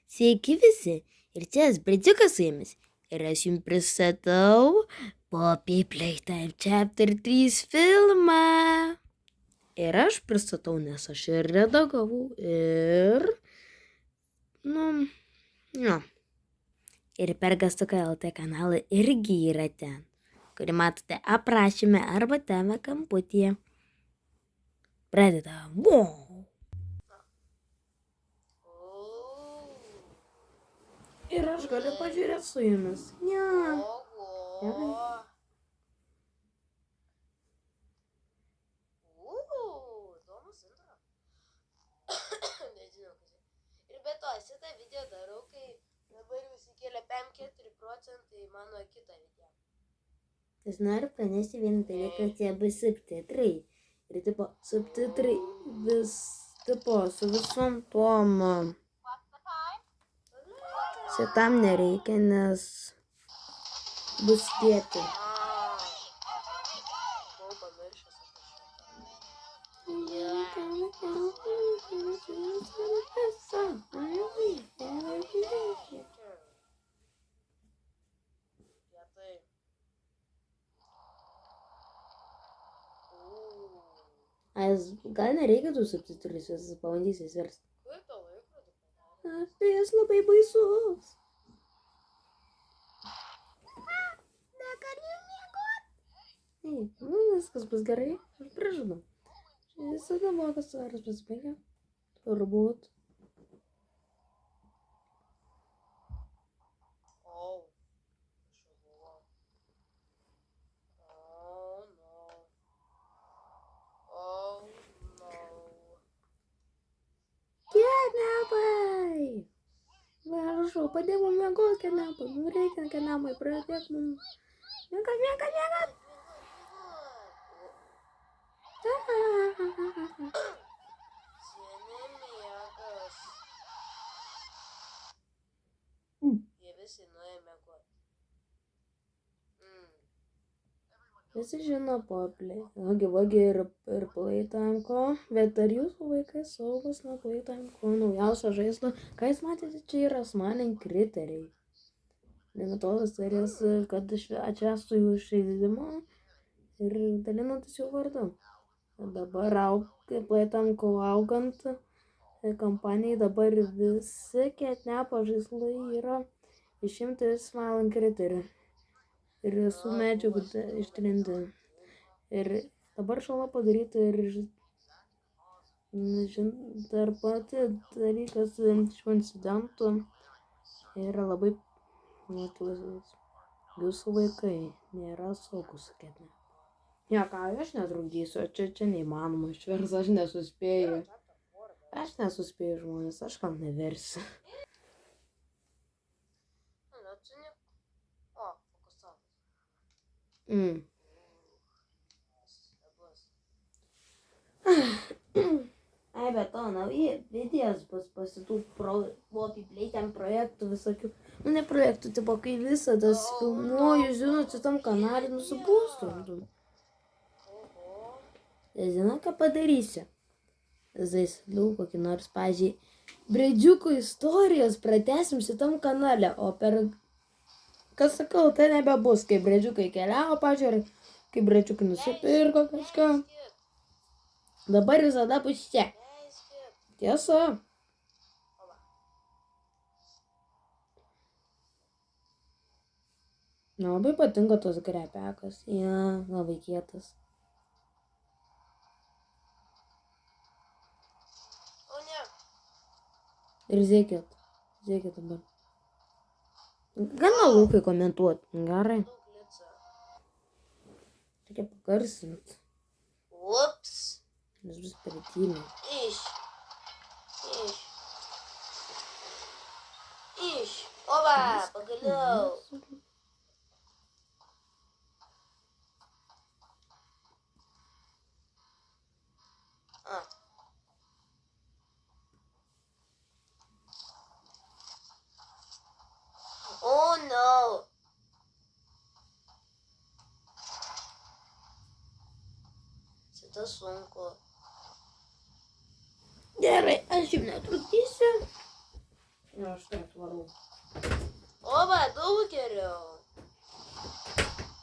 Sveiki visi, ir čia Sbridziukas su jumis. Ir aš jums pristatau Poppy Playtime Chapter 3 filmą. Ir aš pristatau, nes aš ir redagavau, ir... Ir per Gastuką.lt kanalą irgi yra ten, kurį matote aprašyme arba tame kamputyje. Pradedam. Ir aš galiu pažiūrėti su jumis. Ne. Gerai. Įdomus intro. Nežinau, kas. Ir be to, aš šitą video darau, kai dabar jau įsikėlė 5-4% į mano kitą video. Aš noriu pranešti vieną dalyką, kad jie bus subtitrai. Ir tipo, subtitrai su visom tom... Šitam nereikia, nes bus dėti. Buvau pamiršęs apie šitą. Vietai. Gal nereikia tų subtitrų, jūs pabandysiu įsiversti. Kaip to laikrodį padarė? Tai jis labai baisus. Negaliu miegoti. Viskas bus gerai, aš pražinau. Visada blogas svaras pasibaigia. Turbūt. Kenepai! Prašau, padėk mums miegoti, kenepai. Reikia kenepai, pradėk mums. Miegat. Seniai miegas. Jie visi nuėjo miegoti. Visi žino Poppy. Vagi ir Playtime Co. Bet ar jūsų vaikai saugus nuo Playtime Co. Naujausio žaislo? Ką jūs matėte, čia yra Smiling Criteriai. Limituotas serijas, kad atšvęstų jų žaidimą ir dalinantis jų vardu. Dabar Playtime Co. augant kampanijai, dabar visi Catnapo žaislai yra išimti Smiling Criteriai. Ir su medžiagų ištrinti. Ir dabar šala padaryti ir dar pati dalykas šiuo incidentu yra labai nuotlaisus. Jūsų vaikai nėra saugus, sakėte. Ne, ką, aš netrukdysiu, čia neįmanoma išvers, aš nesuspėju. Aš nesuspėju žmonės, aš kam neversiu. Ai, bet to, nauji videos bus pasitų Poppy Playtime projektų visokių. Ne projektų, tipo, kai visadas filmuoju, žinot, šitam kanalį nusipūstų. Žinau, ką padarysiu. Zaislių kokį nors, pažiūrėjau, Bridziukų istorijos pratęsim šitam kanale, o per... Kas sakau, tai nebebus, kai Bridziukai keliavo, pažiūrėjau, kai Bridziukai nusipirko kažką. Dabar visada bus čia. Tiesa. Labai patinka tos grepekas. Ja, labai kietas. O ne. Ir žiūrėkit dabar. Gana lūkai komentuoti. Gerai. Reikia pagarsinti. Ups. Nes bus per tyliai. Iš. Oba, pagaliau. Oh no. Šitą sunku. Gerai, aš jums netrukdysiu. Aš taip varau. O, va, daug geriau.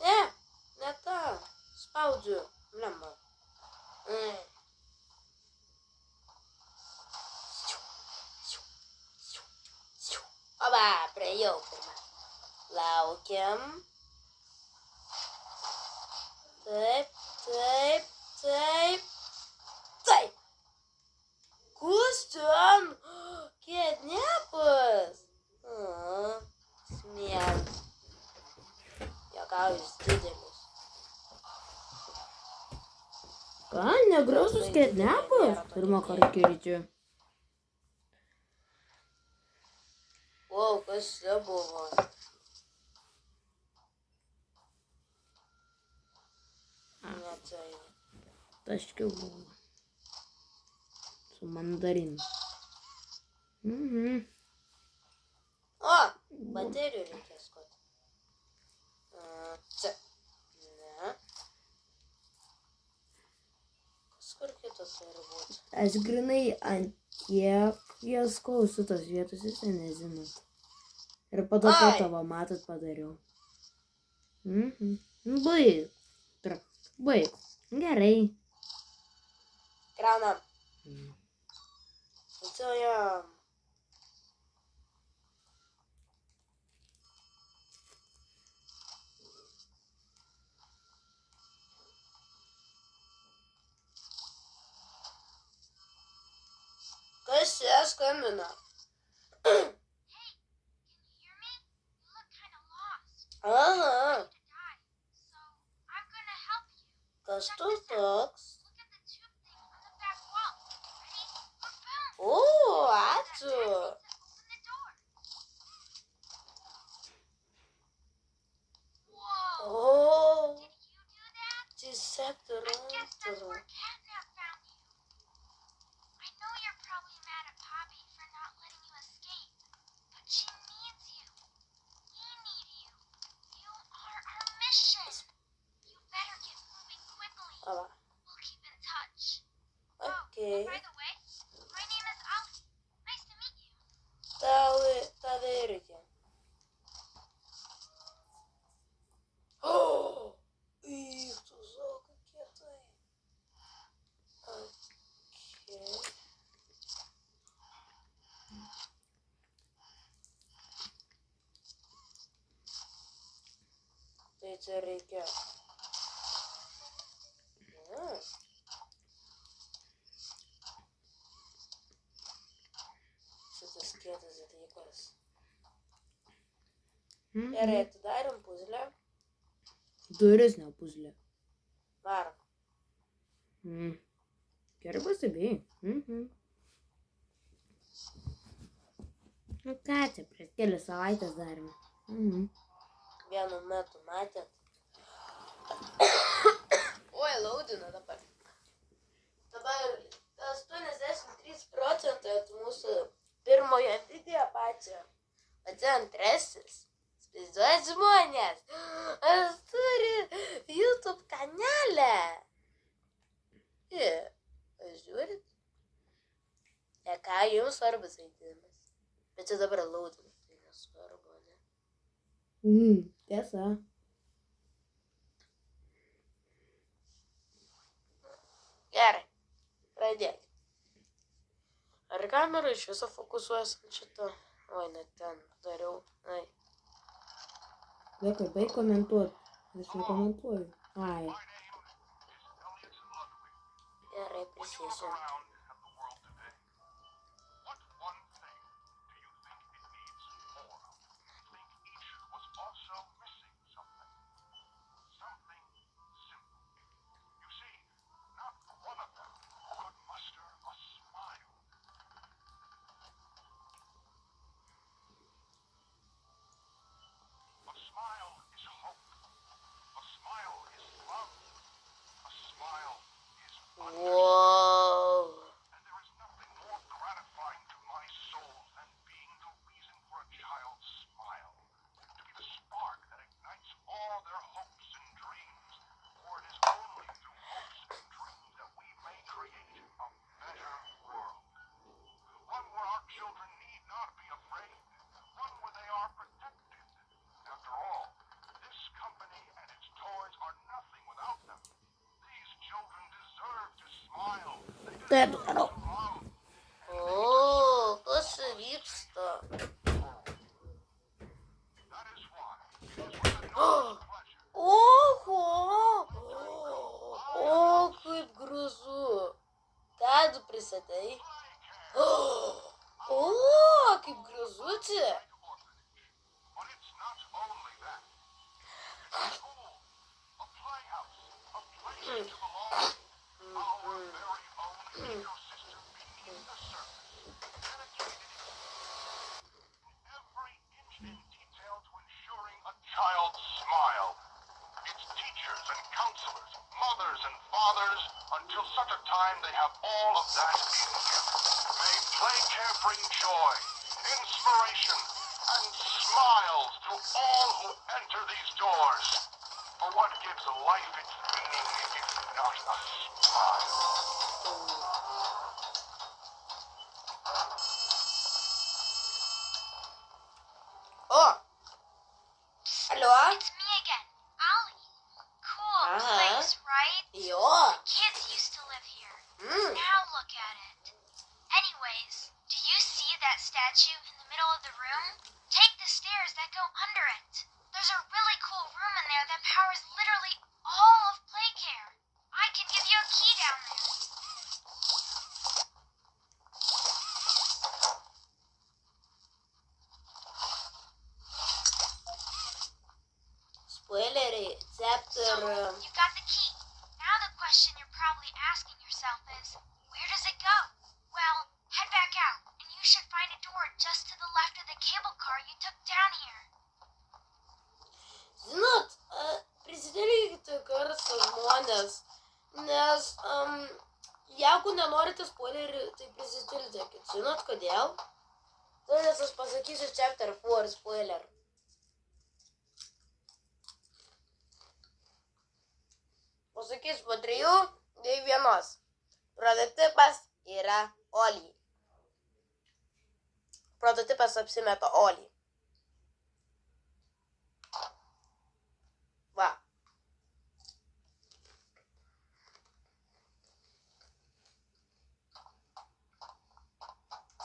Ne tą. Spaudžiu. Blemba. O, va, praėjau pirmą. Laukiam. Taip. Kas ten? Kėdnepas. Smėlis. Jokaujas didelis. Ką, negražus kėdnepas? Pirmą kartą girdžiu. Wow, kas čia buvo? Netai. Taškiau buvo. Su mandarinu. O, baterijų reikės skoti. Čia. Ne. Kas kur kitas turi būti? Aš grinai ant kiek ieškau šitos vietos, jūs nežinot. Ir po to tavo matot padariau. Baig. Baig. Gerai. Kraunam. Sucijam. Kas čia skambina? Aha. Kas tu toks? O, ačiū. O, tiesiog turiu. Ava. Okay. Tave irgi. O, tu zauka kietai. Okay. Tai čia reikia. Šitas kietas dalykas. Gerai, atidarėm puzlę. Duris ne puzlė. Varom. Gerai pastebėjai. Nu ką čia, prieš kelias savaitės darėme. Vienu metu matėt. Oi, laudina dabar. Dabar 83% mūsų pirmojo video pačio. O čia antrasis. Spėdžiuoja žmonės. Aš turiu YouTube kanalą. Žiūrit? Ne ką, jums svarbus žaidimas. Bet čia dabar laudina. Tai nesvarbu, ne? Tiesa. Gerai, pradėk. Ar kamera iš viso fokusuojas ant šito? Oi, net ten dariau. Ai. Vaikai, baig komentuot. Aš nekomentuoju. Ai. Gerai, prisėsiu. Wow. Taip darau. O, kas vyksta? Oho! O, kaip gražu. Ką tu pristatai? O, kaip gražu čia. Child's smile. Its teachers and counselors, mothers and fathers, until such a time they have all of that in him. May play care bring joy, inspiration, and smiles to all who enter these doors. For what gives life its meaning if not a smile? O, alio? It's me again, Ollie. Cool place, right? Jo. Kids used to live here. Mm. Now look at it. Anyways, do you see that statue in the middle of the room? Take the stairs that go under it. There's a really cool room in there that powers literally all of Playcare. I can give you a key down there. Spoilery, chapter... So, you got the key. Now the question you're probably asking yourself is, where does it go? Well, head back out, and you should find a door just to the left of the cable car you took down here. Žinot, prisidėkite garso žmonės, nes jeigu nenorite spoilerių, tai prisitildėkit. Žinot kodėl? Todėl aš pasakysiu chapter 4 spoiler. Pasakysiu po 3, 2, 1. Prototipas yra Oli. Prototipas apsimeta Oli. Va.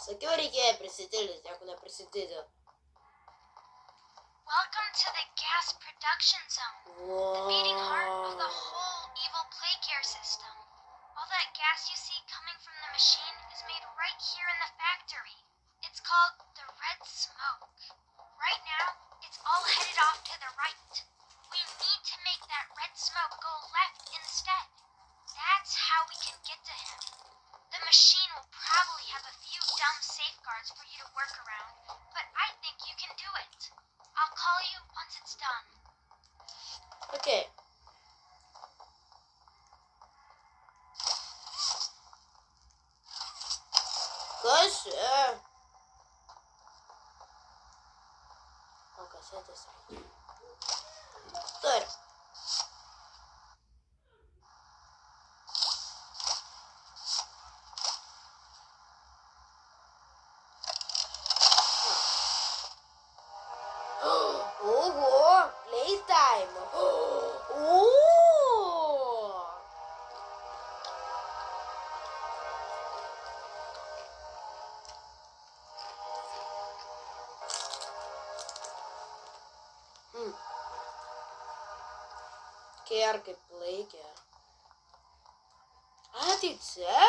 Sakiau, reikėjo prisitildyti, jeigu neprisitildė. Welcome to the gas production zone, the beating heart of the whole evil Playcare system. All that gas you see coming from the machine is made right here in the factory. It's called the red smoke. Right now, it's all headed off to the right. We need to make that red smoke go left instead. That's how we can get to him. The machine will probably have a few dumb safeguards for you to work around, but I think you can do it. I'll call you once it's done. Okay. Kas? O, kasetės. Turi. Oho, playtime. O! Care kaip Playcare. A, tai čia?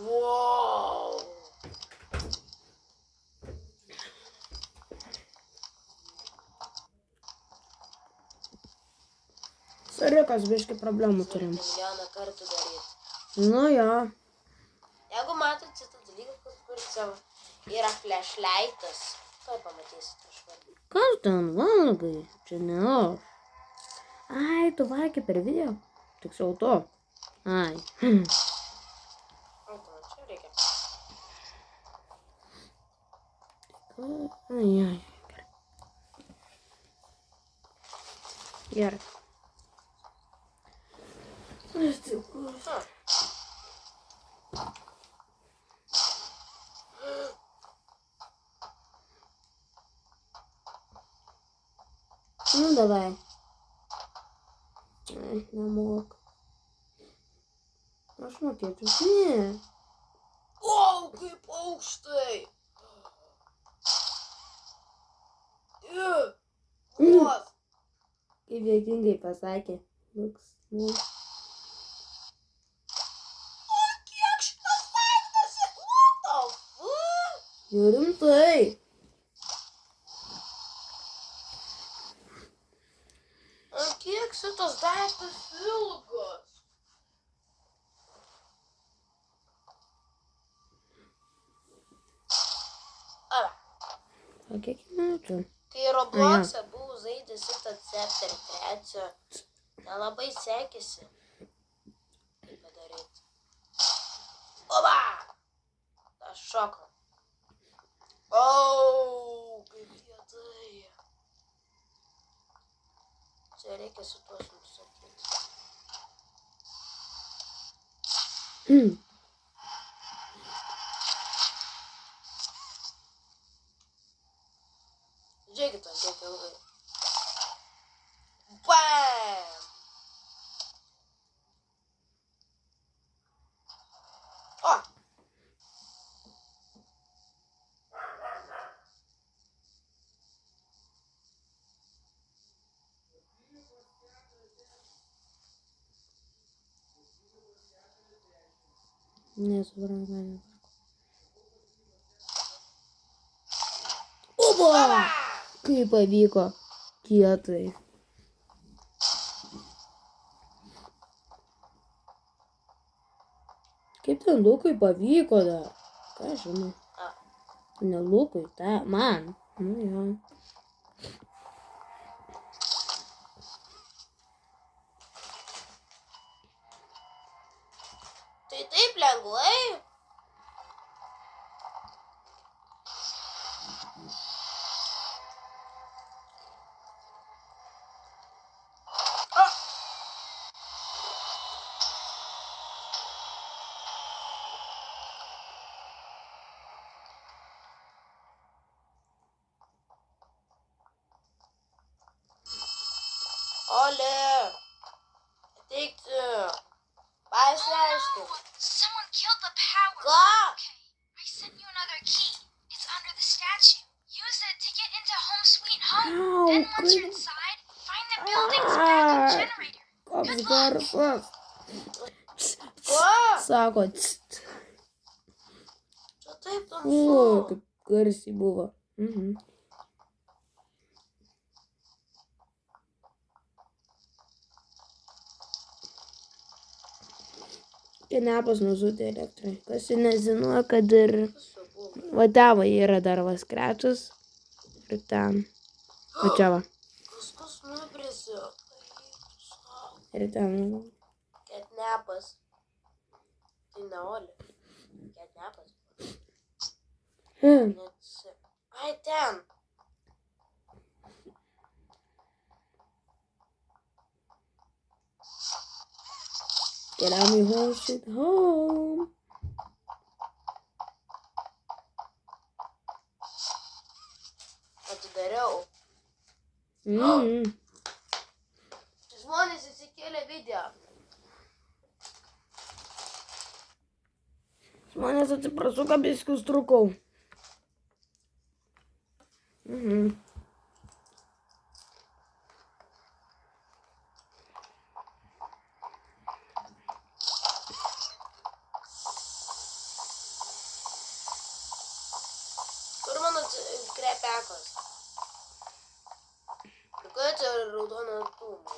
Wow. Sariukas, biški problemų turim. Milijoną kartų daryti. Nu jo. Jeigu matot šitą dalyką, kur savo yra flashlightas, tuoj pamatysit kažką. Kas ten valgai? Čia ne aš. Ai, tu valgai per video. Tiksliau to. Ai. O, tai čia reikia. Ai, ai. Gerai. Ну, давай. Ай, намок. Aš mokėčiau. Ne. Wow, kaip aukštai. Vos. Kaip juokingai pasakė. Luks. Nu. Kiek šitas daiktas? What the fuck? Jau rimtai. Ant kiek šitas daiktas ilgas? Ala, O kiek minučių? kai Roblox'e buvau žaidęs šitą chapter 3, nelabai sekėsi tai padaryti. Oba! Aš šokau. Au, kaip kietai. Čia reikia su tuos nusakyti. Žiūrėkit, ant kiek ilgai. Bam! O! Nesuprantu. Oba! Kaip pavyko. Kietai. Kaip ten Lukui pavyko dar? Ką žinau. Ne Lukui, man. Nu jo. Tai taip lengvai. Ole, ateikti. Pasiaiškink. Someone killed the power. Ką? Okay, I sent you another key. It's under the statue. Use it to get into Home Sweet Home. Ow, Then once you're good. inside, find the building's backup generator. Koks Good luck. garsas. Ką? Sako. Čia taip O, tamsu. kaip garsiai buvo. Kenepas nužudė elektrai. Kas ir nežinojo, kad ir va tavo yra dar vas krečias. Ir ten. O čia va. Kažkas nubrisė. Ir ten. Ketnepas. Tai ne Oli. Ketnepas. Ai, ten. Keliam į Home Sweet Home. Atidariau. Žmonės įsikėlė video. Žmonės atsiprašau, kad biškį užtrukau. Kur mano krepekos? Kokia čia raudona dūmų?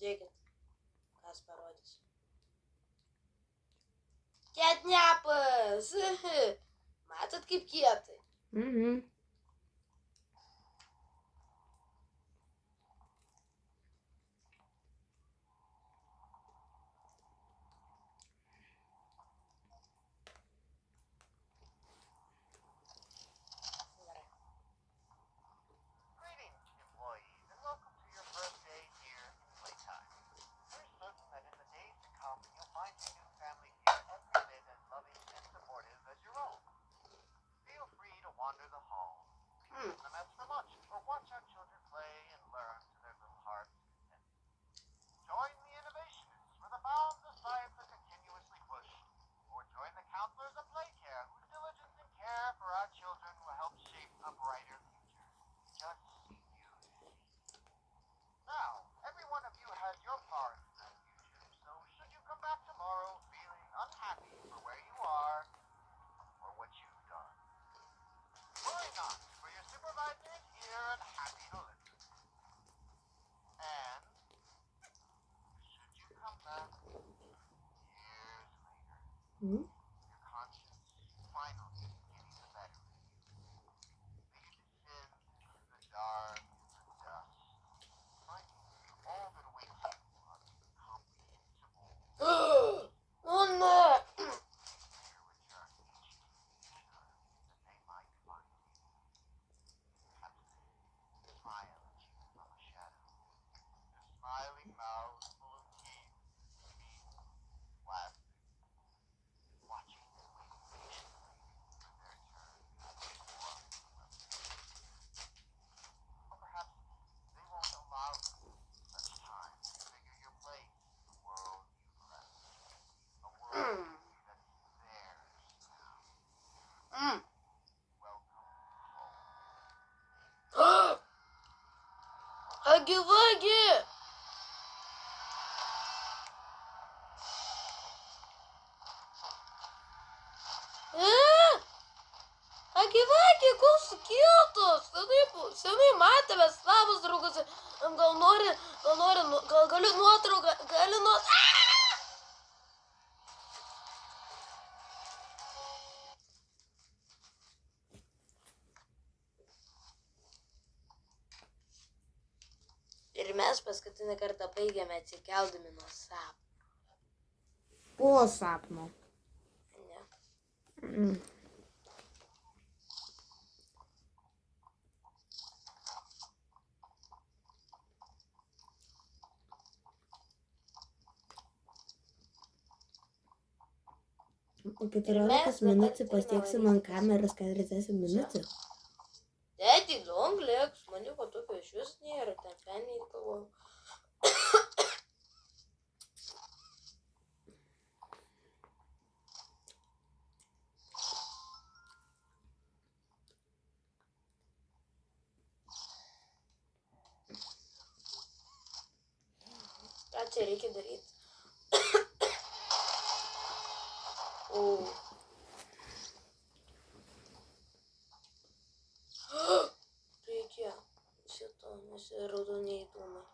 Žiūrėkit, kas parodys. Ketnepas! Matot, kaip kietai? Greetings, employees, and welcome to your first day here in Playtime. We're certain that in the days to come, you'll the home. Feed them as for lunch, or watch our children play and learn to their little hearts. And join the innovationists where the bounds of science are continuously pushed. Or join the counselors of play care whose diligence and care for our children will help shape a brighter future. Just you. Now, every one of you has your part in that future, so should you come back tomorrow feeling unhappy for where you are or what you've done, worry not, for your supervisor is here and happy to listen. And should you come back years later, Hmm? your conscience finally getting the better of you, may you descend into the dark and the dust, finding all that awaits you incomprehensible. Oh no! Here return each future that they might find you. Absent, smile at you from a shadow. Their smiling mouths full of teeth, speak, laughing, watching and waiting patiently for their turn to perform. Or perhaps they won't allow you such time to figure your place in the world you've left. A world that is theirs now. Welcome home. Хаги-ваги! Хаги-ваги, koks skiltas? Senai matėmės, labas draugas. Gal galiu nuotrauką, Ir mes paskutinį kartą baigėme atsikeldami nuo sapno. Po sapno. Ne. Mm. Po 14 minučių pasieksiu man kameras 40 minučių. Tėti, long legs, maniau, kad tokio iš vis nėra, ten peniai galvoju. Ką čia reikia daryti? O. Reikia šito, nes raudoniai dūmai.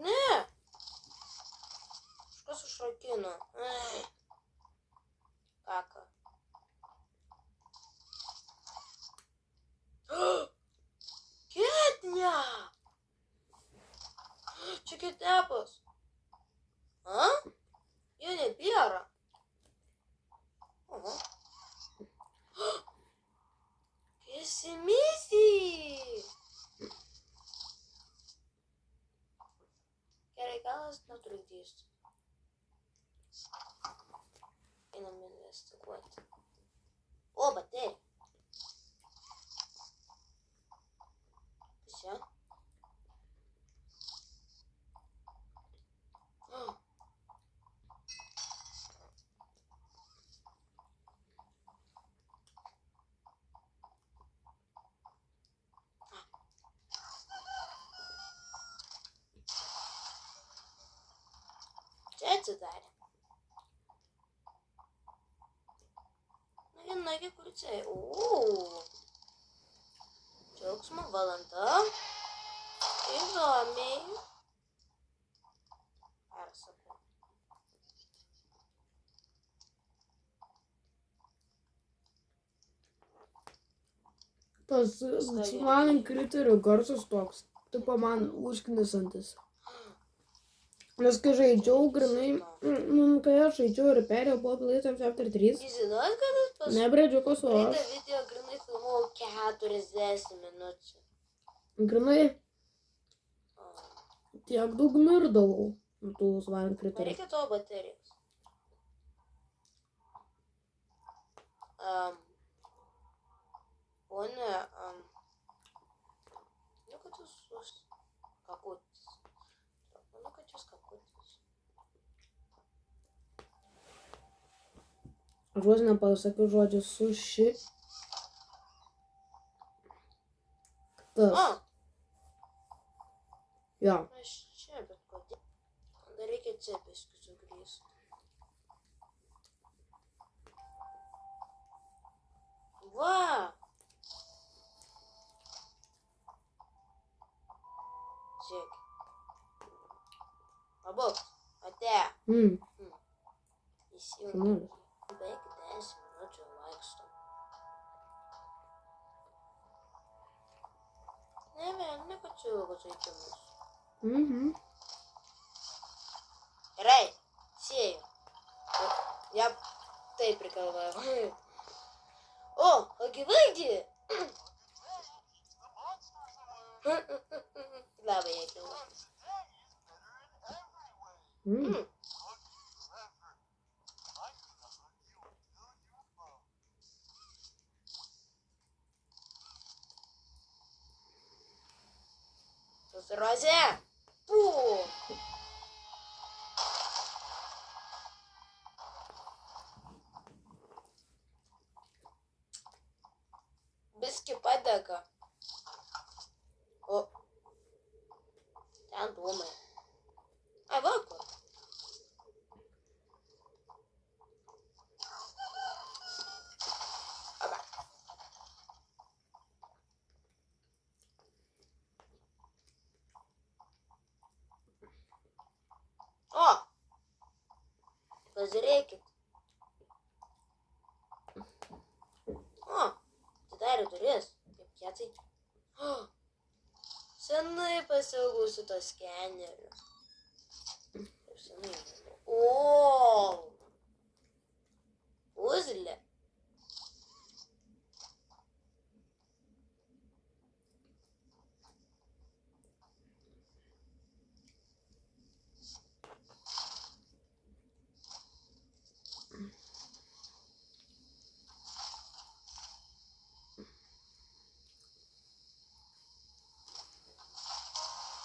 Ne! Kažkas užrakino. Kaka. Ketnia! Čia ketepas. A? Jo nebėra. Oho. Kesimisi! Gerai, galas netrukdys. Einam investiguoti. O, baterija. Все. Čia atsidarė. Nagi, kur čia? Džiaugsmo valanda. Įdomiai. Persakau. Tas man kriterio garsas toks, tipo man užknisantis. Nes kai žaidžiau grinai, kai aš žaidžiau ir perėjau po Playtime Chapter 3, Žinot, kad aš pas... nebredžiukas o Praeitą aš. video grinai filmavau 40 minučių. Grinai tiek daug mirdavau tų man Man kriterio. reikia tavo baterijos. Pone, nu, kad jūs kakutis. Nu, kad jūs kakutis. Aš vos nepasakiau žodžiu suši. Tas. Jo. Aš čia, bet kodėl? Dar reikia čia biškį sugrįžti. Va! Žiūrėk. Pabūk. Ate. Įsijungi. Šunulis. Beveik 10 minučių vaikšto. Ne, kad čia ilgus žaidimus. Gerai, sieju. Ja taip prikalvojau. O, gyvaigi! Labai jėgiau. Susirozė! Pū! Biski padega. O. Ten dūmai. Ai, va kur. Aba. O. Pažiūrėkit. O. Atidarė duris. Kaip kietai. Senai pasiilgusiu to skeneriu. Taip senai. O! Puzlė.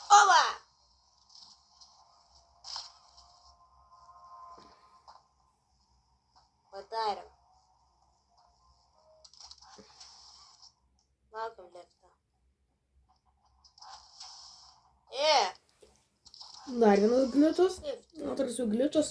Oba! Padarėm. Laukiam liftą. Dar vienas gličas. Liftą. Antras jau gličas.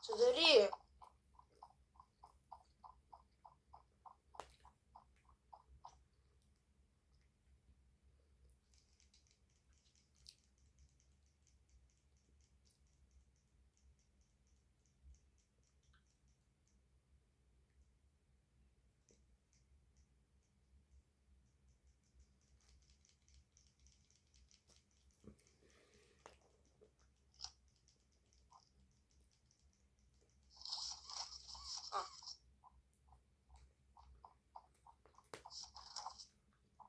Sudaryk.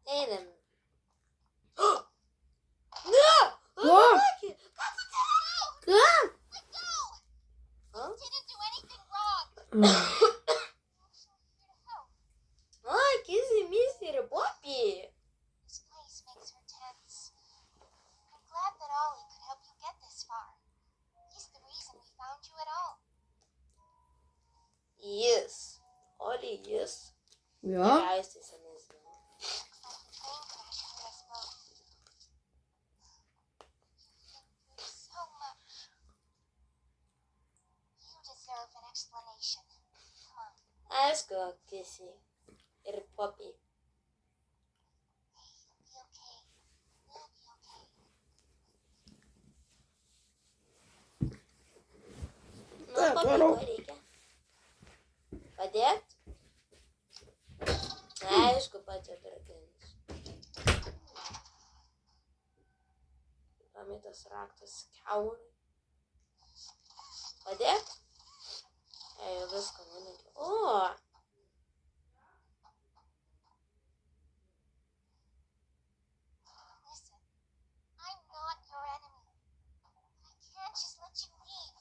Einam. Ne! Ko? Lucky! Ką tu darai? Ką? Huh? Didn't do anything wrong. Ah, Kizzy, Missy, ir Poppy. This place makes her tense. I'm glad that Ollie could help you get this far. He's the reason we found you at all. Yes. Oli, yes. Jo. Geriausiai senesnė. Looks like the plane crash hurt us both. You've been through so much. You deserve an explanation. Come on. Aišku, Kizzy. Ir Poppy. Hey, you'll be okay. We'll be okay. Nu, Poppy, ko reikia? Padėt? Aišku, pats atrakins. Pamėtas raktas kiaurai. Padėt? Jau viską nunegiau. O, Listen, I'm not your enemy. I can't just let you leave.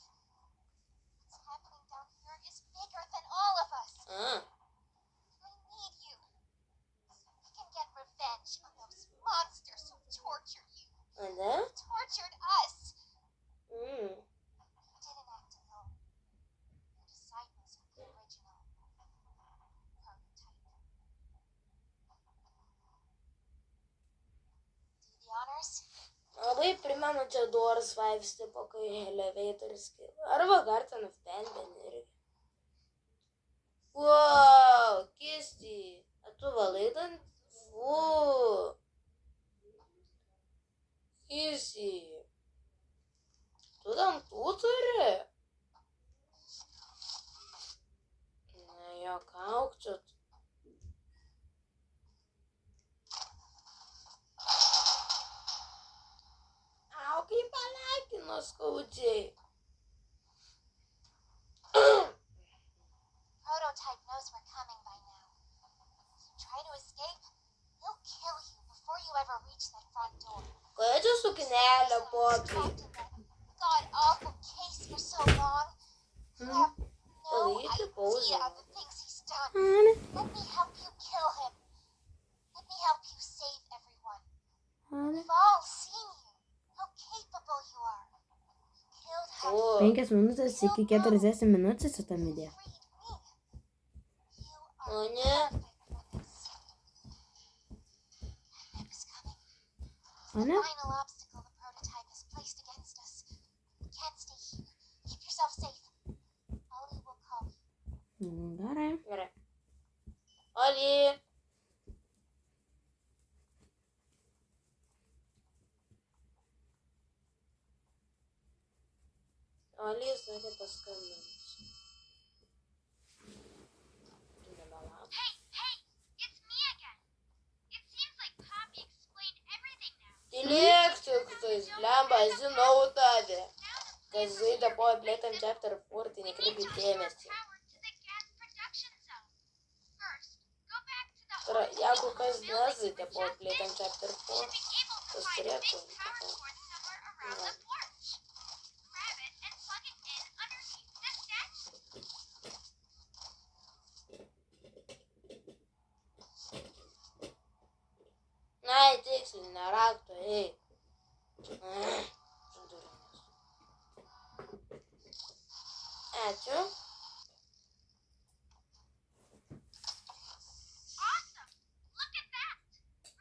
What's happening down here is bigger than all of us. a, I need you. So we can get revenge on those monsters who tortured you. ne? Tortured us. Mm. You didn't act alone. You're disciples of the original prototype. Do the honors? Labai primenu čia Doors Vibes tipo, kai elevatorius kyla. Arba Garten of Penguin irgi. Wow, Kisti. A tu valai dantis? Kisti. Tu dantų turi? Nejuokauk čia. Au, kaip palakino skaudžiai. Prototype knows we're coming by now. If you try to escape, he'll kill you before you ever reach that front door. Ką čia suknelė, Poppy? Trapped in that god-awful case for so long. You have no Palaikyti idea pauzę. the things he's done. Ana, Let me help you kill him. Let me help you save everyone. ana. We've all seen you, how capable you are. You killed half O, 5 minutės iki 40 minučių šitam video. freed me. You o are ne. perfect for this. It was coming. Ana? Final obstacle the prototype has placed against us. We can't stay here. Keep yourself safe. Ollie will call you. Gerai. Gerai. Oli. Oli sakė paskambins. Nebelauk. Hey, it's me again. It seems like Poppy explained everything now. Tylėk tik tais, blemba, žinau tave. Now the Kas žaidė po Playtime Chapter 4, tai nekreipkit dėmesį. power to the gas production zone. First, go back to the Tai yra, jeigu kas building nežaidė po just Playtime then. Chapter You 4, should be able to tas find a turėtų. big power cord somewhere around the porch. Grab it and plug it in underneath the statue. Na, tikslinė rakto, ei. Žindurinės. Ačiū. Awesome! Look at that!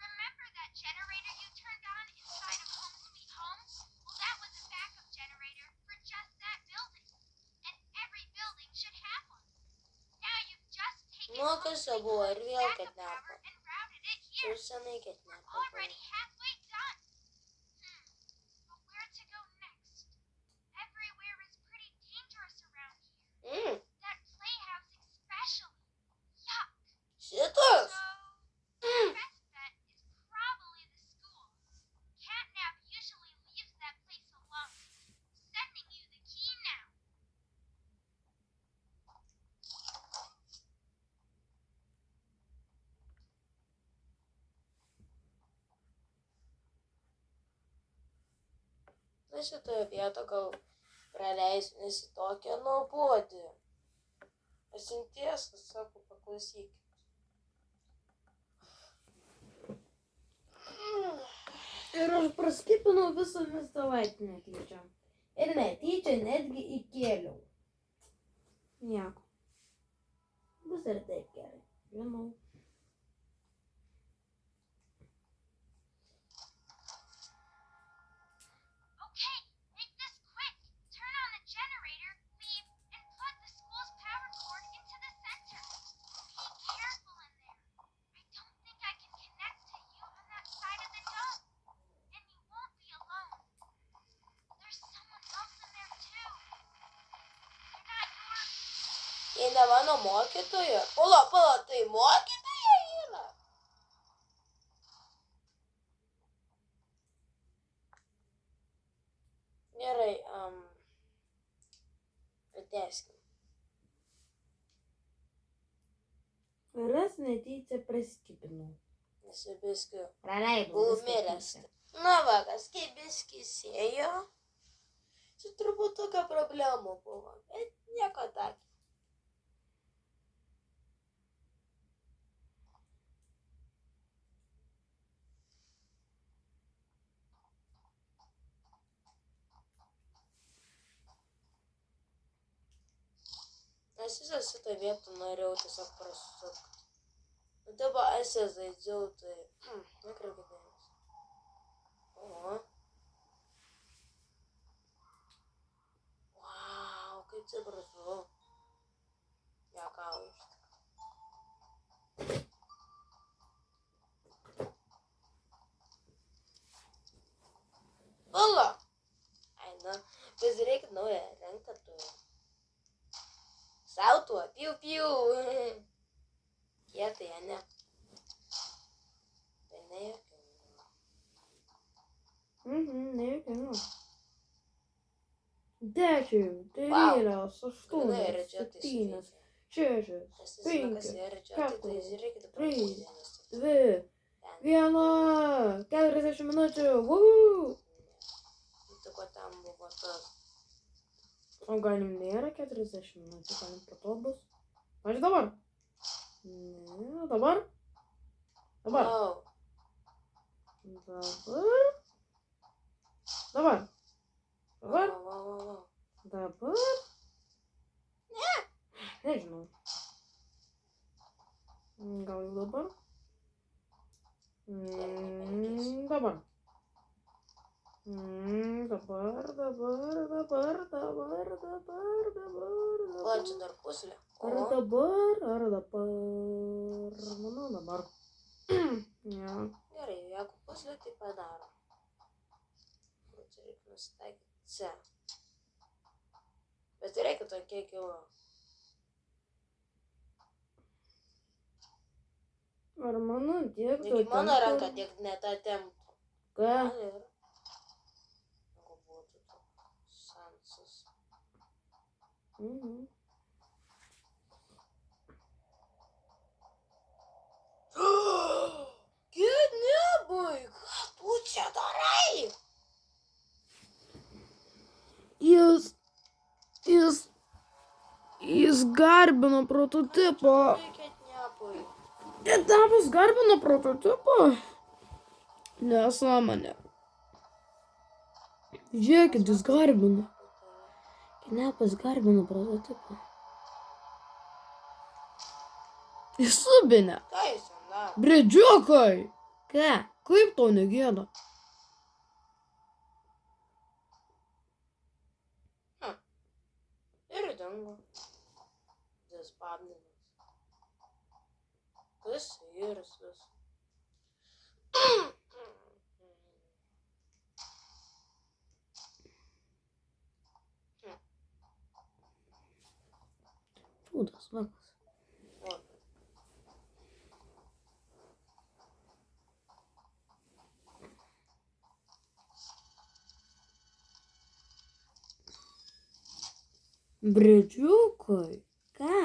Remember that generator you turned on inside of Home Sweet Home? Well, that was a backup generator for just that building. And every building should have one. Now you've just taken Nu, kas čia buvo ir vėl backup ketnepo. power and routed it Čia here. jau senai ketnepo. Already halfway done. But where to go next? Everywhere is pretty dangerous around here. That playhouse especially. Yuck. Šitas? So, your best bet is probably the school. Catnap usually leaves that place alone. Sending you the key now. Na, šitoje vietoje gal praleisiu, nes į tokią nuobodį. Aš tiesą sakau, paklausykit. Ir aš praskipinau visomis savaitę netyčia. Ir netyčia netgi įkėliau. Nieko. Bus ir taip gerai. Žinau. Okay, make this quick. Turn on the generator, leave, and plug the school's power cord into the center. Be careful in there. I don't think I can connect to you on that side of the dome. And you won't be alone. There's someone else in there too. They're not your... Jei ne mano mokytoja. Pala, tai mokytoja yra. Gerai, pratęskim. Ras netyčia praskipinau. Nesibiskiu. Praleidau. Buvau viską miręs. tyčia. Na va, kas kaip biskis ėjo. Čia turbūt tokia problemų buvo. Bet nieko tak. Aš visą šitą vietą norėjau tiesiog prasukti. Nu, dabar aš ją žaidžiau, tai... Nekreipiu dėmesio. O. Vau, kaip čia gražu. Ja, ką už. Pala! Ai, na, pasireik naują ranką turiu. Sau tuo, piu. Kietai, ne? Tai nejuokinga. Nejuokinga. 10, 9, Grynai 8, redžetai 7, suveikia. 6, Aš tiesiog, kas 5, jie redžetai, tai žiūrėkite per 3, pusdienį. 2, 1, 40 minučių. Woohoo! Tik ko ten buvo tas. O galim nėra 40 minučių, galim po to bus. Aš dabar. Ne, dabar. Dabar. Vau. Dabar. Dabar. Dabar. Vau. Dabar. Ne. Nežinau. Gal jau dabar? Dabar. Dabar. O, čia dar puslė. Ar dabar? Manau, dabar. Ja. Gerai, jeigu puslė, tai padaro. Čia reikia nusitaikyti C. Bet reikia to kiek jau. Ar mano tiek Negi mano ranka tiek netatemptų. Ką? Gal ir. Jeigu būtų toks šansas. Gynybui, ką tu čia darai? Jis garbino prototipą. Reikia knepui. Etapas garbino prototipą? Nesąmonė. Žiūrėkit, jis garbino. Knepas garbino prototipą. Jis subinė. Ką jis ten daro? Bredžiukai! Ką? Kaip tau negėda? Ir dingo. Dispabdinas. Kas irsas? Čūdas, vakas. O. Bredžiukai, ką?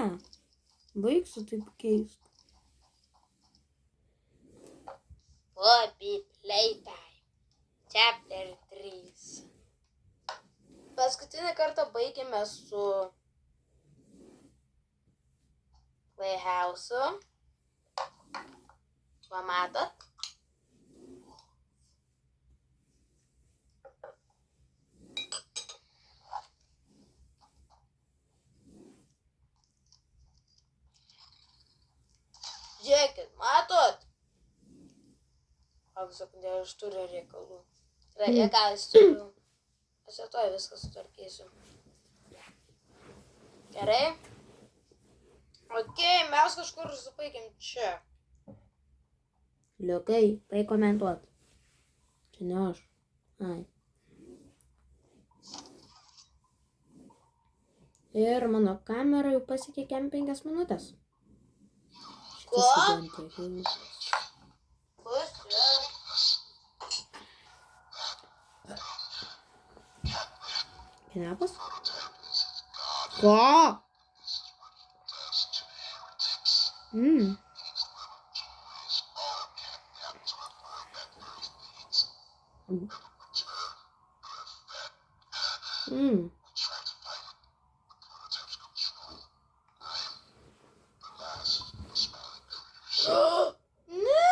Baigsiu taip keist. Puppy Playtime. Chapter 3. Paskutinį kartą baigėme su Playhouse. Va matot? Žiūrėkit, matot? Ak, sekundė, aš turiu reikalų. Ką aš turiu? Aš jau tuoj viską sutvarkysiu. Gerai? Okei, mes kažkur supaikėm čia. Liukai, tai komentuot. Čia ne aš. Ai. Ir mano kamera jau pasiekė 5 minutės. Ko? Šitas Bus čia. Knepas? Ko? Mm. Mm. Ne!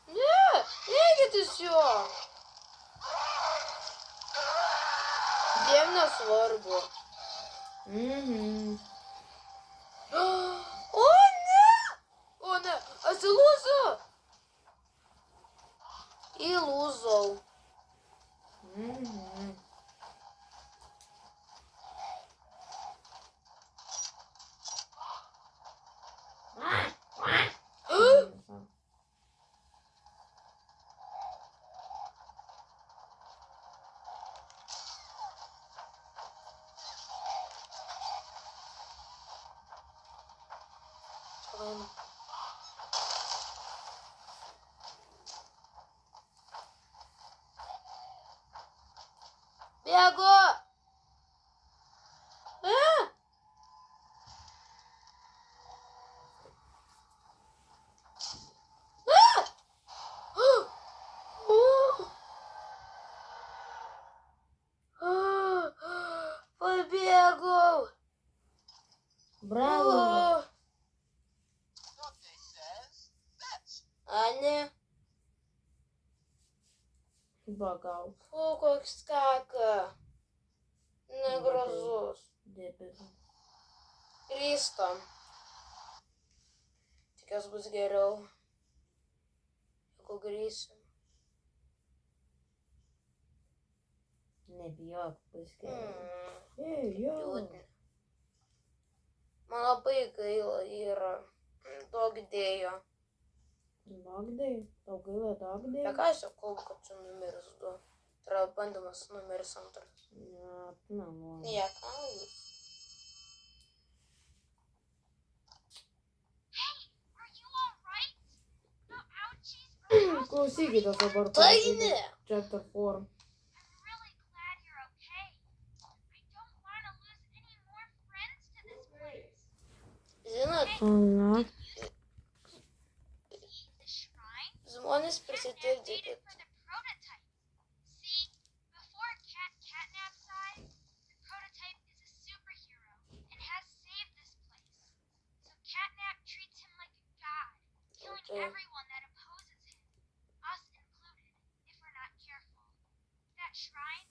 Ne! Eikit jo! Jiem nesvarbu. Mhm. O ne! O ne! Aš įlūzau! Įlūzau. Mhm. Bėgu! A! Pabėgau! Bravo. Ani, Bagau. o koks kaka. Negražus. Dėbėt. Grįžtam. Tikiuosi bus geriau. Jeigu grįžsim. Nebijok, bus gerai. Jo. Liūdna. Man labai gaila yra. Daug dėjo. Dogdai. Tau gaila dogdai? Apie ką aš sakau, kad čia numeris 2. Tai yra bandymas numeris 2. Ne, namo. Jie ką? Are you alright? No ouchies? Klausykite dabar. Tai ne. Chapter 4. I'm really glad you're okay. I don't want to lose any more friends to this place. Žinot, Ala. See the shrine? žmonės Catnap made prisitildykit. it for the prototype. See, before Catnap died, the prototype is a superhero and has saved this place. So Catnap treats him like a god, killing Okay. everyone that opposes him, us included, if we're not careful. That shrine,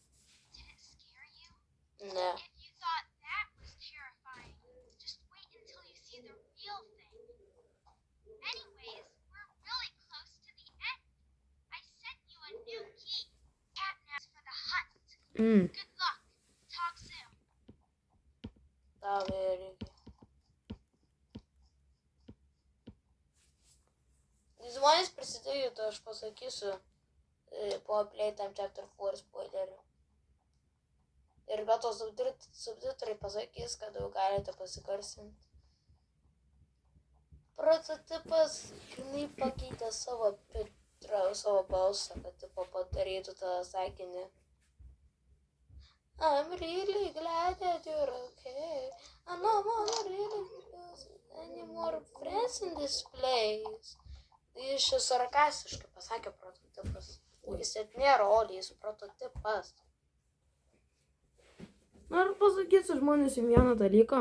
did it scare you? Ne. If you thought that was terrifying, just wait until you see the real thing. Anyways, we're really close to the end. I sent you a new key. Catnap's for the hunt. Mm. Good luck. Talk soon. Davė reikia. Žmonės prisidėjo, aš pasakysiu po Playtime Chapter 4 spoilerių. Ir be to subtitrai pasakys, kad jau galite pasigarsinti. Prototipas, jinai pakeitė savo balsą, kad tipo padarytų tą sakinį. I'm really glad that you're okay. I no more really any more friends in this place. Tai iš sarkastiškai pasakė prototipas. Jis net nėra Oli, jis prototipas. Noriu pasakyti žmonės jums vieną dalyką.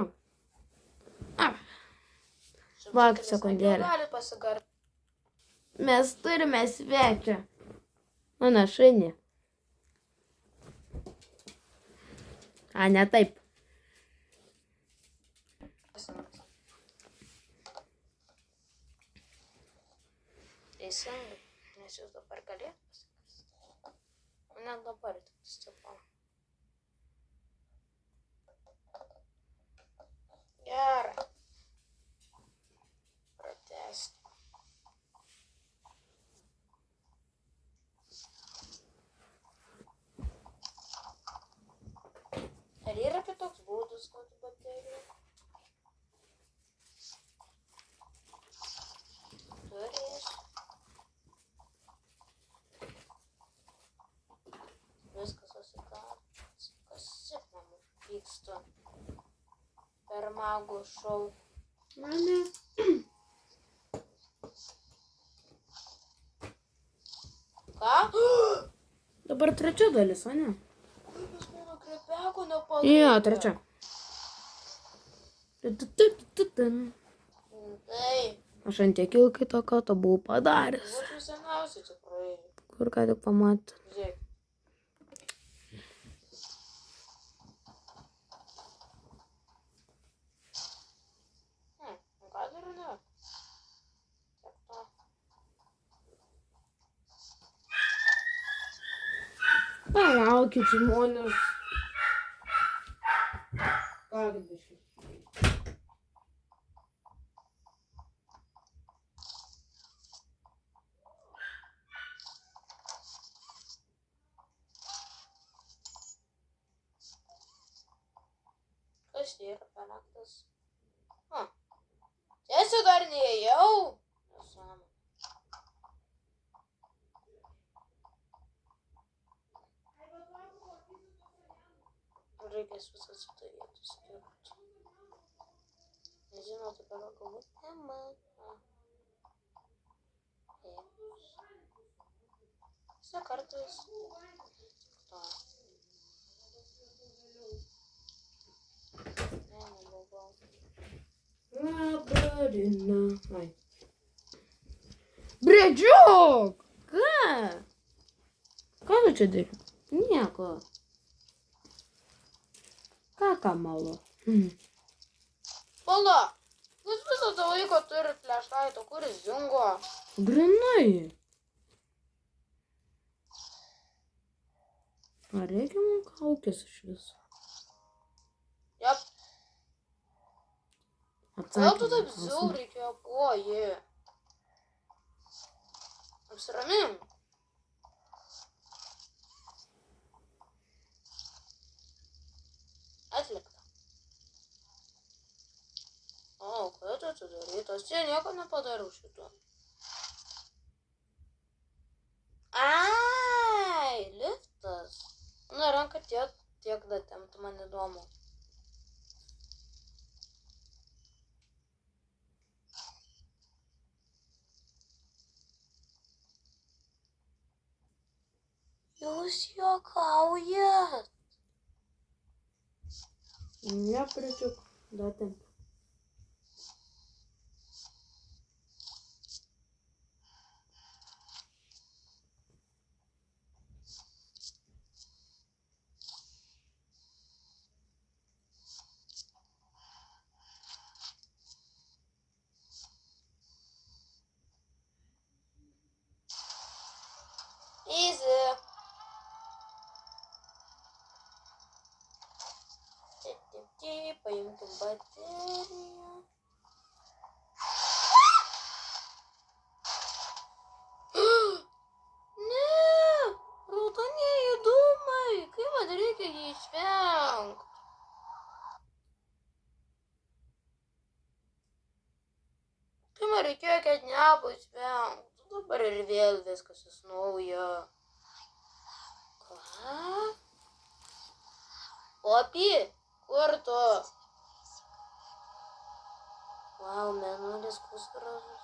Vak, sekundėlę. Gali pasigarsinti. Mes turime svečią. Mano šunį. A, ne taip. Teisingai, nes jūs dabar galėt pasigarsinti. Ne dabar, tik stipo. Gerai. Pratęsti. Ar yra kitų per magų šou. Mane. Ką? Dabar trečia dalis, o ne? Pas mano krepeko nepadarė. Jo, trečia. Tai, Aš ant tiek ilgai to karto buvau padaręs. būtų seniausiai tikrai. Kur ką tik pamatė. Žiūrėk. Ką darau ne? Tiek to. Palaukit, žmonės. Ką dabar? Kas tai yra per naktas? Tiesiog dar neėjau. Nesąmonė. Reikės visą atsidaryti skirti. Nežinau, tai gal galbūt ne man. Visą kartais. To. Ne, nebuvau. Labarina. Ai. Bredžiok! Ką? Ką tu čia darai? Nieko. Ką kamalo? Pala, jūs visą tą laiką turit flešlaitą, kuris dingo. Grinai. Ar reikia man kaukės iš viso? Jep, kodėl tu taip žiauriai kvėpuoji? Apsiramink. Atlikta. O, kai tu atidarytas, čia nieko nepadariau šito. Ai, liftas. Na, ranka tiek datempti, man įdomu. Jūs juokaujat. Nepridžiuk, datem. Easy. Paimkim bateriją. Ne, raudonieji dūmai. Kaip man reikia jį išvengti? Kaip man reikėjo ketnepą išvengti? Dabar ir vėl viskas iš naujo. Ką? Popi? Kur tu? Vau, mėnulis pusgražus.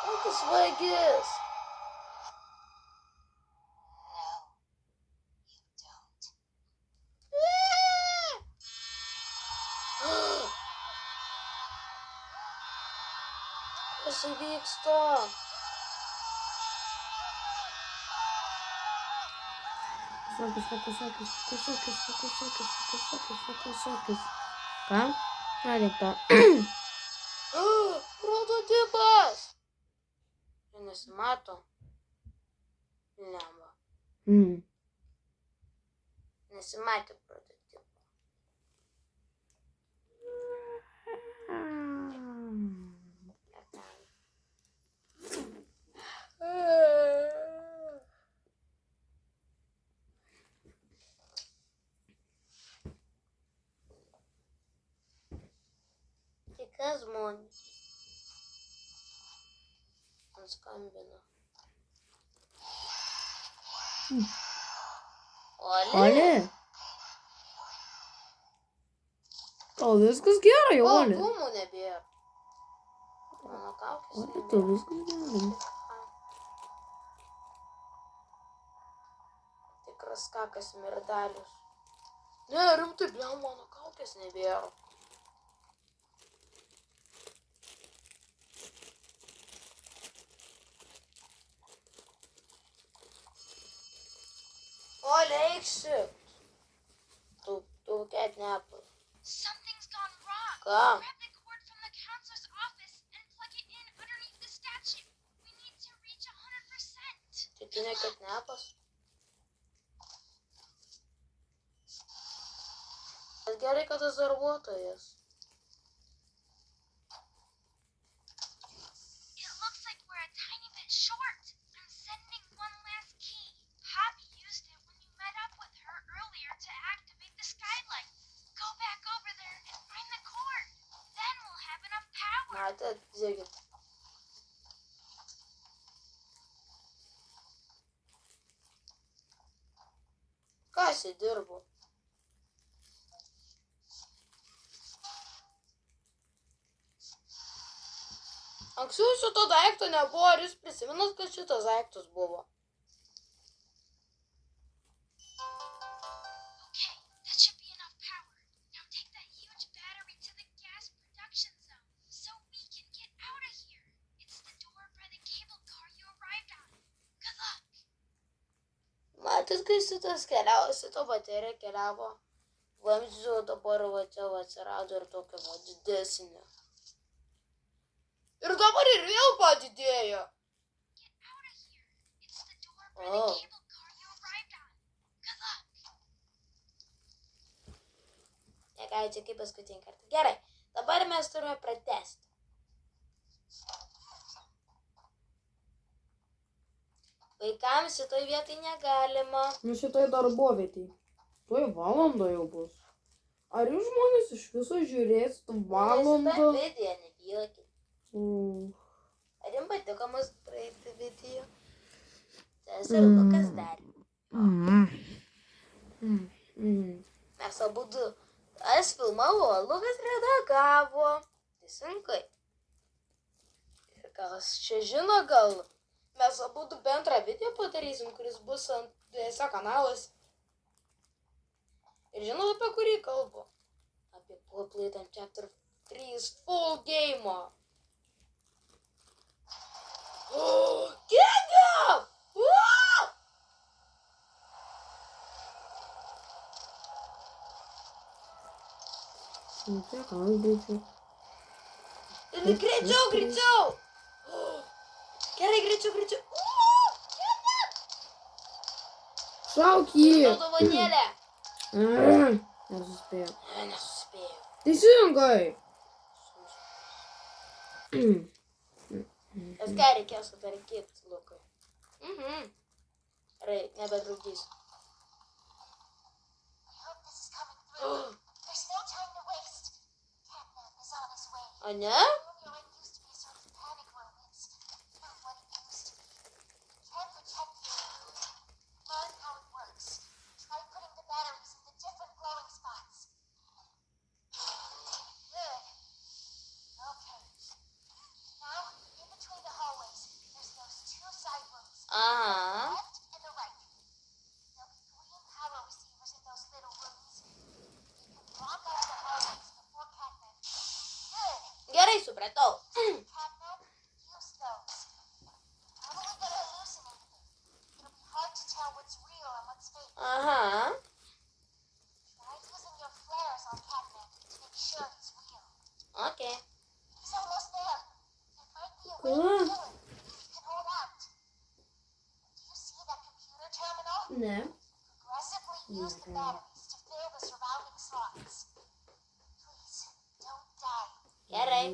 Kokius vagis? Kas įvyksta? Fokus. Ką? Atlikta. Prototipas! Tai nesimato. Lemba. Nesimatė prototipo. Tai kas žmonės? man skambina. Oli? Oli. Tau viskas gerai, O, Oli. dūmų nebėra. Mano kaukės Oli, nebėra. tau viskas gerai. Tikras kakas mirdalius. Ne, rimtai, blem, mano kaukės nebėra. Oli, eiksi. Tu catnapper. Something's gone wrong. Ką? Grab the cord from the counselor's office and plug it in underneath the statue. We need to reach 100%. Tai tu ne catnapas? Bet gerai, kad tas darbuotojas. It looks like we're a tiny bit short. I'm sending one last key. Poppy used it when you met up with her earlier to activate the skylight. Go back over there and find the cord. Then we'll have enough power. Matėt, žiūrėkit. Kas įdirbo? Anksčiau šito daikto nebuvo, ar jūs prisimenat, kad šitas daiktas buvo? Okay, that should be enough power. Now take that huge battery to the gas production zone so we can get out of here. It's the door by the cable car you arrived on. Good luck. Matėt, kai šitas keliavo, šito baterija keliavo. Vamzdžių dabar va čia va atsirado ir tokia va didesnė. Ir dabar ir vėl padidėjo. Get out of here. It's the door by the Oh. cable car you arrived on. Good luck. Negai, čia kaip paskutinį kartą. Gerai, dabar mes turime pratęsti. Vaikams šitoj vietai negalima. Nu šitoj darbovietėj. Tuoj valanda jau bus. Ar jūs žmonės iš viso žiūrėsit valandą? Šitą video nebijokit. Mm. Ar jums patiko mūsų praeitą video? Tas ir Lukas darė. Mes abu du. Aš filmavau, o Lukas redagavo. Teisingai. Ir kas čia žino, gal mes abu du bendrą video padarysim, kuris bus ant dviejose kanaluose. Ir žinot, apie kurį kalbu? Apie Playtime Chapter 3 full game. Kėgiam! Nu tiek, aš būčiau. Ir greičiau, greičiau! Gerai, greičiau, greičiau. Šauk jį! Tau dovanėlė. Nesuspėjau. Nesuspėjau. Teisingai! Bet ką reikės sutvarkyti, Lukai? Gerai, nebetrukdysiu. I hope this is coming through. There's no time to waste. Catnap is on his way. O ne? The room you're in used to be a sort of panic room. It's not what it used to be. Can't protect you. Learn how it works. Try putting the batteries in the different glowing spots. Good. Okay. Now, in between the hallways, there's those two side rooms. Aha. Left and the right. There'll be 3 power receivers in those little rooms. You can block out the hallways before Catnap. Good. Gerai, supratau. Catnap, use those. You're probably gonna hallucinate it. It'll be hard to tell what's real and what's fake. Aha. Try using your flares on Catnap to make sure he's real. Okay. He's almost there. There might be a way to Cool. kill him. You can hold out. Do you see that computer terminal? Ne. Progressively use the batteries to fill the surrounding slots. Please, don't die. Gerai.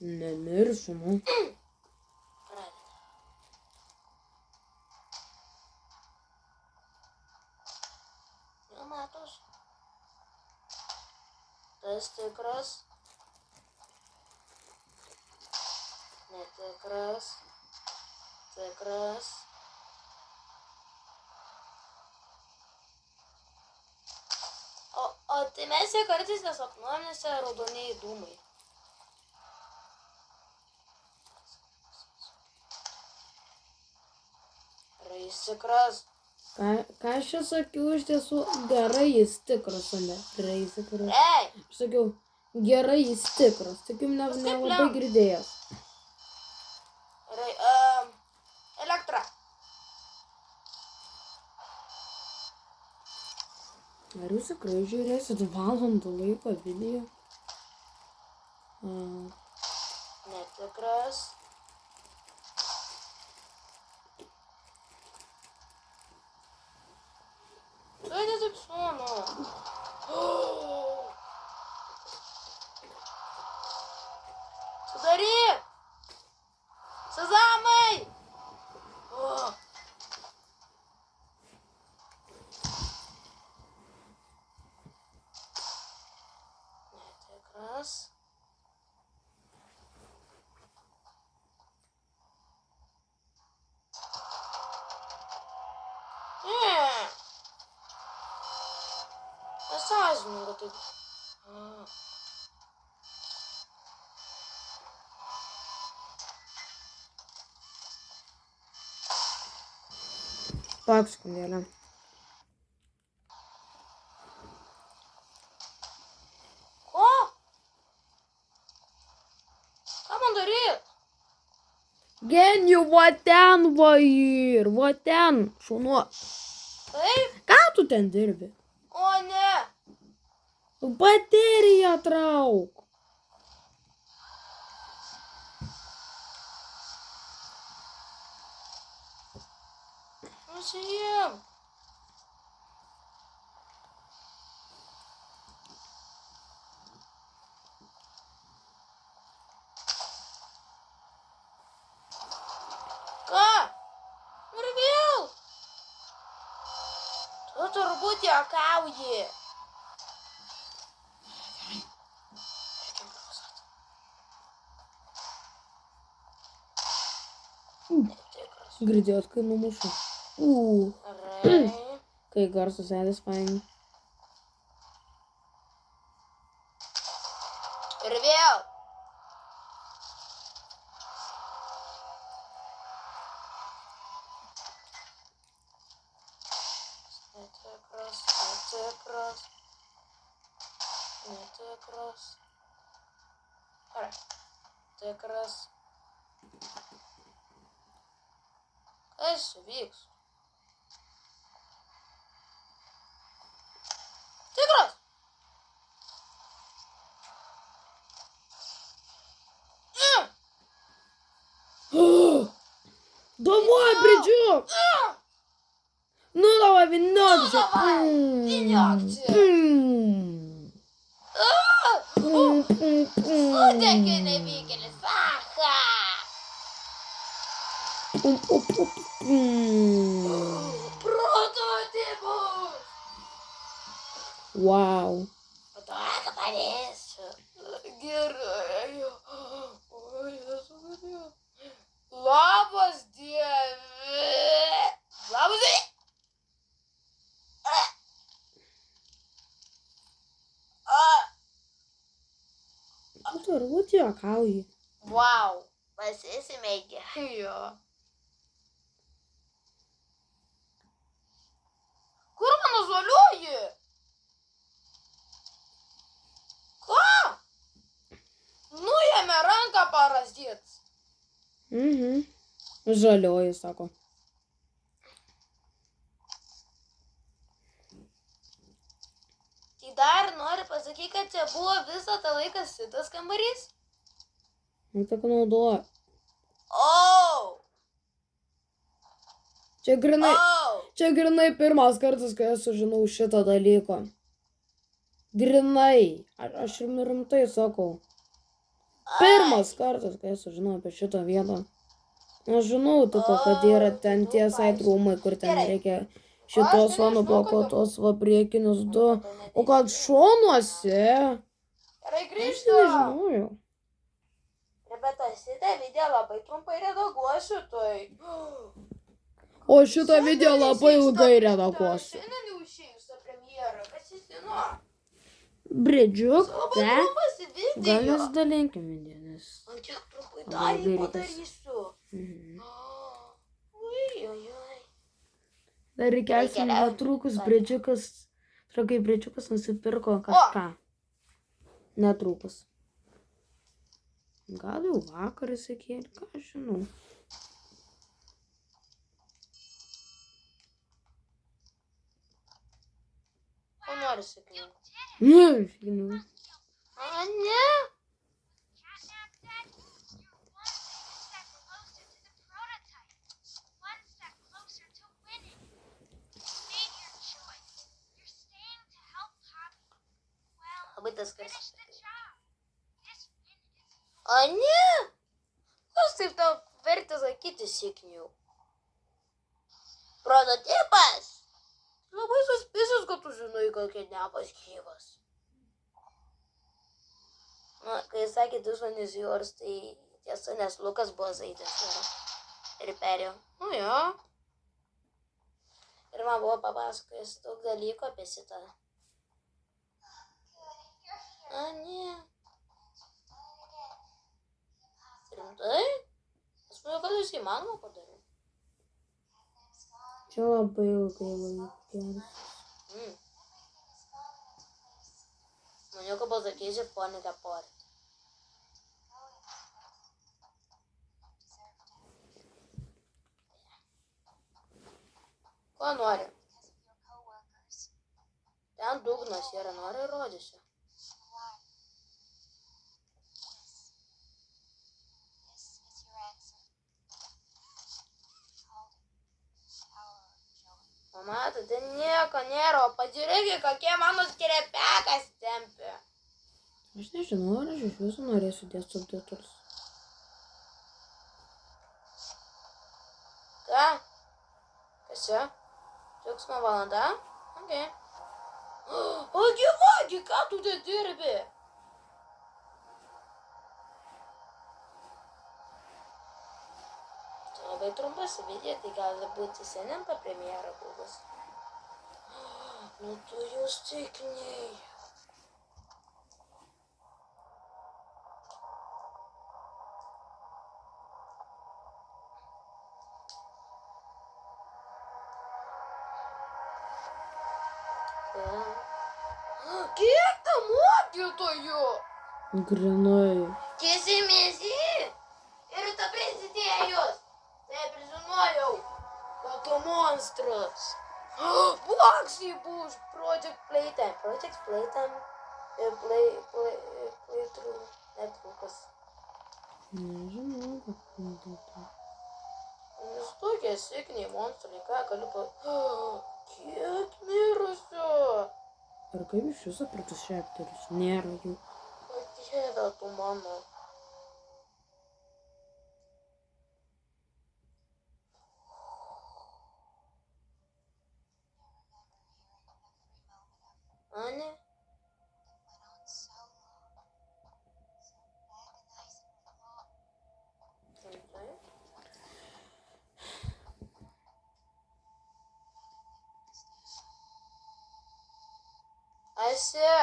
Nemirsiu, nu. Pradeda. Jau matos. Tas tikras. Netikras. Tikras. O tai mes jie kartais nesapnuojam, nes jie raudoniai dūmai. Raizikras. Ką aš čia sakiau, iš tiesų, gerai jis tikras, o ne raizikras. Ei, Aš sakiau, gerai jis tikras, tik jums nelabai girdėjęs. elektra. Ar jūs tikrai žiūrėsit valandų laiko video? Netikras. Tai taip suono. Sudaryk! Sezamai! Netikras. Nesąžininga taip. Pak sekundėlę. Ko? Ką man daryt? Genijų, va ten va ir, va ten, šunuo. Taip? Ką tu ten dirbi? O ne. Bateriją trauk. Nusiim. Ką? Ir vėl? Tu turbūt juokauji. Reikia improvizuoti. Netikras. Girdėjot, kai numušu. Gerai. Kai garsas satisfying. Ir vėl. Netikras, netikras. Netikras. Gerai. Tikras. Kas vyks? Tikras. Давай, придём! Ну давай, винёк же! Давай, винёкчик. Sudegė nevykėlis. Aha. Prototipas. Вау! Duoda padėsiu. Gerai. Oi, Jėzau. Labas, Dieve. Labas, Dieve. Tu turbūt juokauji. Wow, pasisimėgėjo. Kur mano žaliuoji? Ką? Nuėmė ranką parazdyt. Žalioji, sako. Tai dar nori pasakyti, kad čia buvo visą tą laiką šitas kambarys? Nu tak naudoja. Oh! Čia grinai, Oh! čia grinai pirmas kartas, kai aš sužinau šitą dalyką. Grinai. Aš rimtai sakau. Pirmas kartas, kai aš sužinau apie šitą vietą. Aš žinau, tipo, kad yra ten tie side rūmai, kur ten reikia šitos va nublokuotos va priekinius du. O kad šonuose? Gerai, Aš grįžtu. nežinojau. Bet šitą video labai trumpai redaguosiu, tai... O šitą video labai ilgai redaguosiu. Šiandien jau išėjusią premjerą, kas jis žino? Bridžiuk, Labai trumpas video. gal nesidalinkime video, nes... Ant kiek trumpai Labai dar jį greitas. padarysiu. Ui, ui, ui. Dar įkelsim netrukus Bridžiukas. Kai Bridžiukas nusipirko kažką. Netrukus. Gal jau vakar įsikėlė, ką aš žinau. Ko nori sakyti? Ne, žinau. A, ne? Catnap said you're one step closer to the prototype. One step closer to winning. You made your choice. You're staying to help Poppy. Well, Labai tas finish garsiai the sakai. job. This win is A, ne? Kas taip tau vertė sakyti sėkmių? Prototipas? Labai suspėsius, kad tu žinai, kokia nepas gyvas. Na, kai sakė, this one is yours, tai tiesa, nes Lukas buvo zaitęs ir perėjo. Nu jo. Ir man buvo papasakojęs daug dalykų apie šitą. A, ne. Rimtai? Aš manau, kad jūs įmanoma padaryti. Čia labai ilgai laikės. Maniau, kad pasakysiu ponį Gaportį. Ko nori? Ten dugnas yra, nori rodysiu. Mama, ten nieko nėra, o pažiūrėkit, kokie mano skrepekas tempia. Aš nežinau, ar aš iš viso norėsiu dėti subtitrus. Ką? Kas čia? Džiaugsmo valanda? Ok. Ogi, ką tu te dirbi? Tai labai trumpas video, tai gali būti seniai ta premjera buvus. Nu tu jūs tikniai. Kiek tam mokytojų? Grinai. Kėsimėsi ir ta prisidėjus. Taip ir žinojau, kad tu monstras. Boksai bus Project Playtime. Project Playtime. Playthrough netrukas. Nežinau, kad būtų. Nes tokie sėkniai monstrai, ką galiu Kiek mirusių? Ar kaip iš viso pratus šepterius? Nėra jų. O dieve tu mano. Ane? Ася!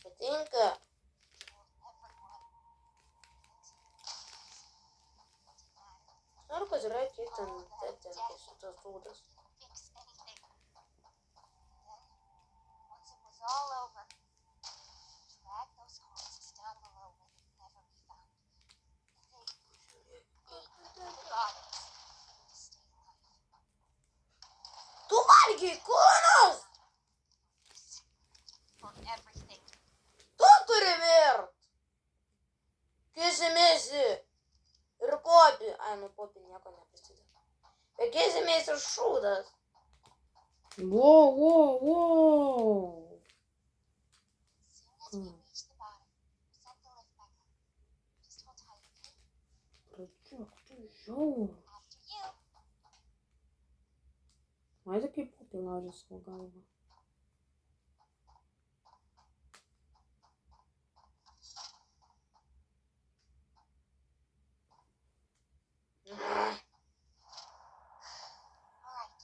Patinka? Noriu pažiūrėti, kiek ten šitas sūdas. Tu valgiai kūnus! Tu turi mirt! Kėsimėsi ir Popi. Ai, nu Popi nieko neprisideda. Bet kėsimėsi ir šūdas. Wow. Pradžiok, tu žiaurus. Matė, kaip pupė laužė savo galvą. Alright,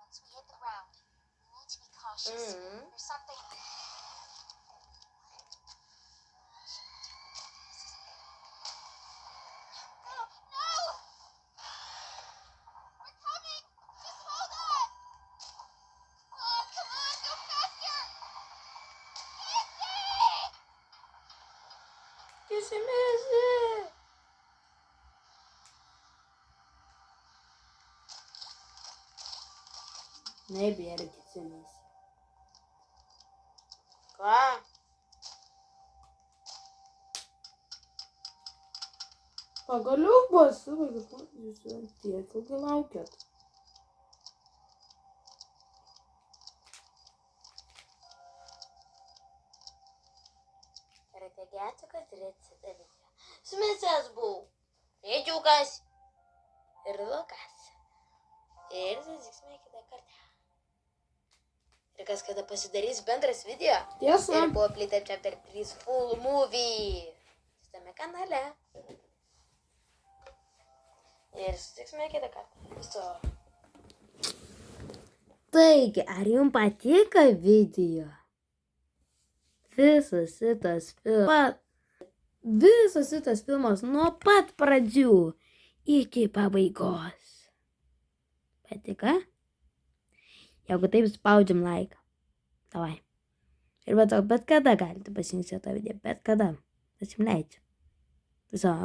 once we hit the ground, we need to be cautious. There's something. No! We're coming! Just hold on! Oh, come on, go faster! Kesimėsi. Nebėra kesimėsi. Ką? Pagaliau pasibaigus, jūs tiek ilgai laukiat. Retegetikos recidavė. Smisės buvau. Rėdžiukas. Ir Lukas. Ir susitiksime kitą kartą. Ir kas kada pasidarys bendras video. Tiesa. Ir buvo Playtime Chapter 3 full movie. Šitame kanale. Ir susitiksime kitą kartą. Viso. Taigi, ar jums patiko video? Visas šitas filmas nuo pat pradžių iki pabaigos. Patiko? Jeigu taip, spaudžiam laiką. Davai. Ir bet kada galite pasijungti tą video. Bet kada. Aš jums leidžiu. Viso.